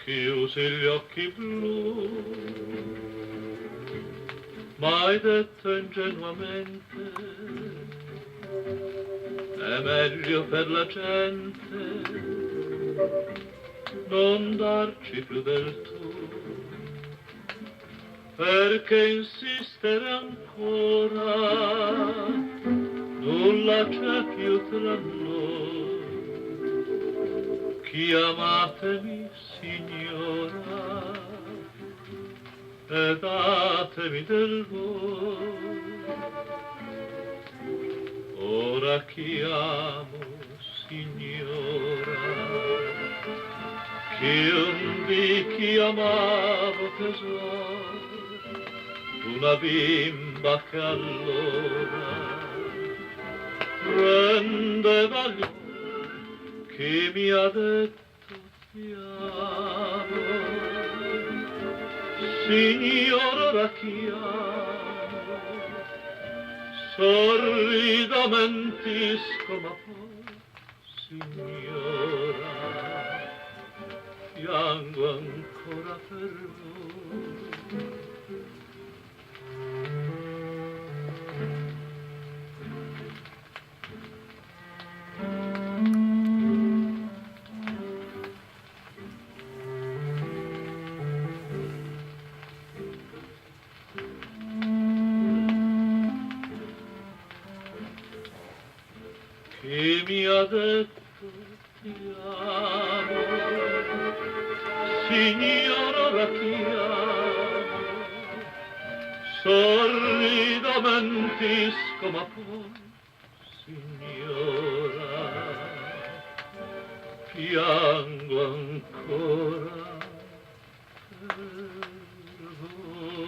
chiusi gli occhi blu, m'hai detto ingenuamente, è meglio per la gente non darci più del tu, perché insistere ancora, nulla c'è più tra noi. Chiamatemi signora e datemi del voi. Ora chiamo signora che un dì chiamavo tesoro, una bimba che allora prendeva gli occhi, che mi ha detto ti amo, signora ora chiamo, sorrido mentisco ma poi signora piango ancora per voi. Chi mi ha detto ti amo, signora la chiamo, sorrido mentisco ma poi signora piango ancora per voi.